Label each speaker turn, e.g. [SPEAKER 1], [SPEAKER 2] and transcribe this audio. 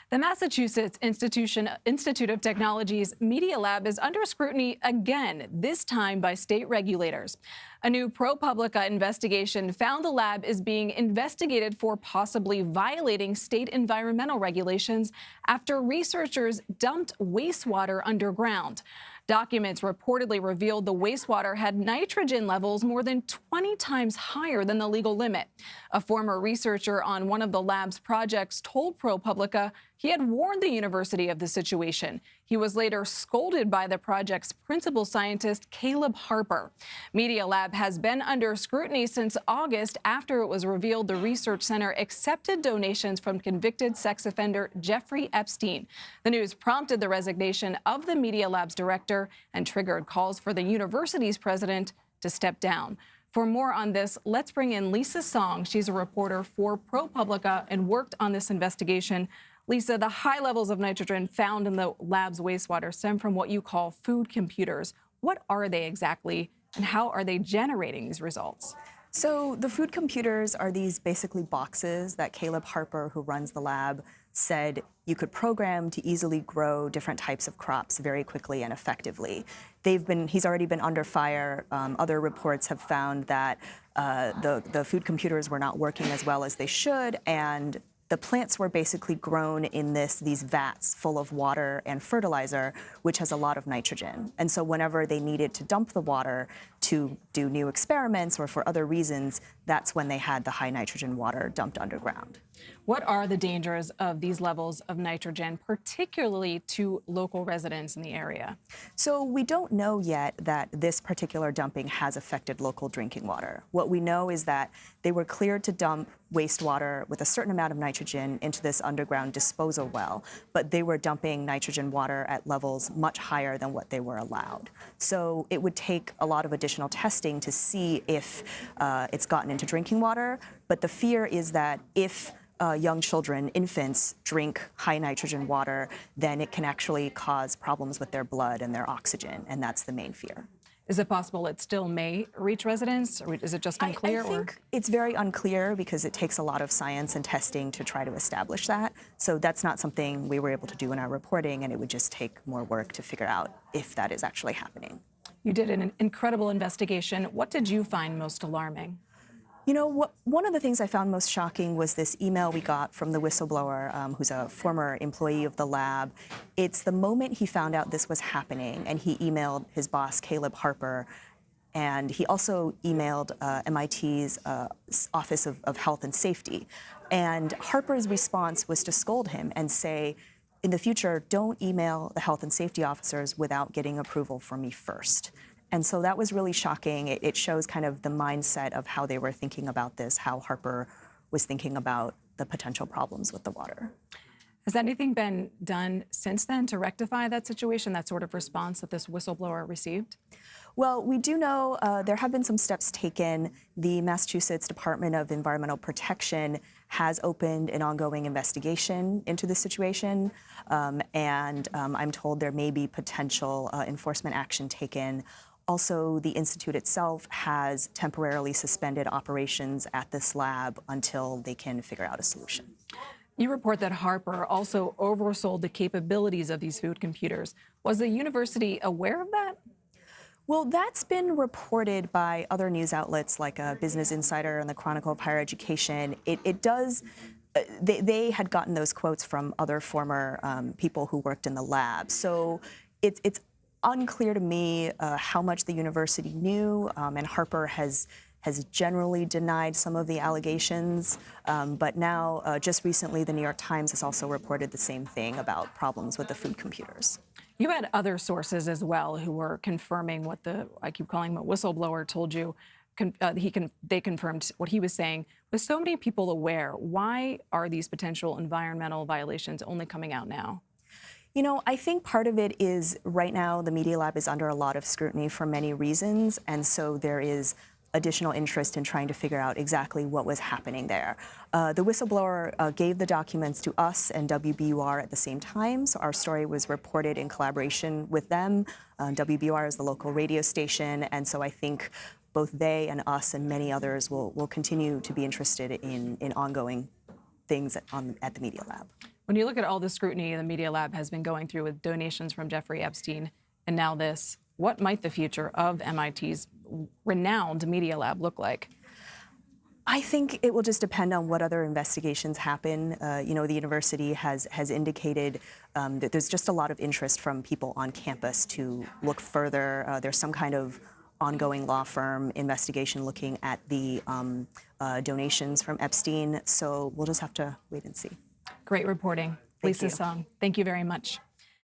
[SPEAKER 1] The Massachusetts Institute of Technology's Media Lab is under scrutiny again, this time by state regulators. A new Propublica investigation found the lab is being investigated for possibly violating state environmental regulations after researchers dumped wastewater underground. Documents reportedly revealed the wastewater had nitrogen levels more than 20 times higher than the legal limit. A former researcher on one of the lab's projects told Propublica he had warned the university of the situation. He was later scolded by the project's principal scientist, Caleb Harper. Media Lab has been under scrutiny since August after it was revealed the research center accepted donations from convicted sex offender Jeffrey Epstein. The news prompted the resignation of the Media Lab's director and triggered calls for the university's president to step down. For more on this, let's bring in Lisa Song. She's a reporter for Propublica and worked on this investigation. Lisa, the high levels of nitrogen found in the lab's wastewater stem from what you call food computers. What are they exactly, and how are they generating these results?
[SPEAKER 2] So the food computers are these basically boxes that Caleb Harper, who runs the lab, said you could program to easily grow different types of crops very quickly and effectively. He's already been under fire. Other reports have found that the food computers were not working as well as they should, and the plants were basically grown in these vats full of water and fertilizer, which has a lot of nitrogen. And so whenever they needed to dump the water to do new experiments or for other reasons, that's when they had the high nitrogen water dumped underground.
[SPEAKER 1] What are the dangers of these levels of nitrogen, particularly to local residents in the area?
[SPEAKER 2] So we don't know yet that this particular dumping has affected local drinking water. What we know is that they were cleared to dump wastewater with a certain amount of nitrogen into this underground disposal well, but they were dumping nitrogen water at levels much higher than what they were allowed. So it would take a lot of additional testing to see if it's gotten into drinking water, but the fear is that if young children, infants, drink high nitrogen water, then it can actually cause problems with their blood and their oxygen, and that's the main fear.
[SPEAKER 1] Is it possible it still may reach residents, or is it just unclear?
[SPEAKER 2] I think it's very unclear because it takes a lot of science and testing to try to establish that. So that's not something we were able to do in our reporting, and it would just take more work to figure out if that is actually happening.
[SPEAKER 1] You did an incredible investigation. What did you find most alarming?
[SPEAKER 2] You know, one of the things I found most shocking was this email we got from the whistleblower, who's a former employee of the lab. It's the moment he found out this was happening, and he emailed his boss, Caleb Harper, and he also emailed MIT's Office of Health and Safety. And Harper's response was to scold him and say, in the future, don't email the health and safety officers without getting approval from me first. And so that was really shocking. It shows kind of the mindset of how they were thinking about this, how Harper was thinking about the potential problems with the water.
[SPEAKER 1] Has anything been done since then to rectify that situation, that sort of response that this whistleblower received?
[SPEAKER 2] Well, we do know there have been some steps taken. The Massachusetts Department of Environmental Protection has opened an ongoing investigation into the situation, and I'm told there may be potential enforcement action taken. Also, the Institute itself has temporarily suspended operations at this lab until they can figure out a solution.
[SPEAKER 1] You report that Harper also oversold the capabilities of these food computers. Was the university aware of that?
[SPEAKER 2] Well, that's been reported by other news outlets like Business Insider and the Chronicle of Higher Education. They had gotten those quotes from other former people who worked in the lab. So it's unclear to me how much the university knew, and Harper has generally denied some of the allegations. But now, just recently, the New York Times has also reported the same thing about problems with the food computers.
[SPEAKER 1] You had other sources as well who were confirming what I keep calling him a whistleblower, told you. They confirmed what he was saying. With so many people aware, why are these potential environmental violations only coming out now?
[SPEAKER 2] You know, I think part of it is right now the Media Lab is under a lot of scrutiny for many reasons, and so there is additional interest in trying to figure out exactly what was happening there. The whistleblower gave the documents to us and WBUR at the same time, so our story was reported in collaboration with them. WBUR is the local radio station, and so I think both they and us and many others will continue to be interested in ongoing things at the Media Lab.
[SPEAKER 1] When you look at all the scrutiny the Media Lab has been going through with donations from Jeffrey Epstein and now this, what might the future of MIT's renowned Media Lab look like?
[SPEAKER 2] I think it will just depend on what other investigations happen. You know, the university has indicated that there's just a lot of interest from people on campus to look further. There's some kind of ongoing law firm investigation looking at the donations from Epstein. So we'll just have to wait and see.
[SPEAKER 1] Great reporting.
[SPEAKER 2] Thank
[SPEAKER 1] Lisa
[SPEAKER 2] you.
[SPEAKER 1] Song, thank you very much.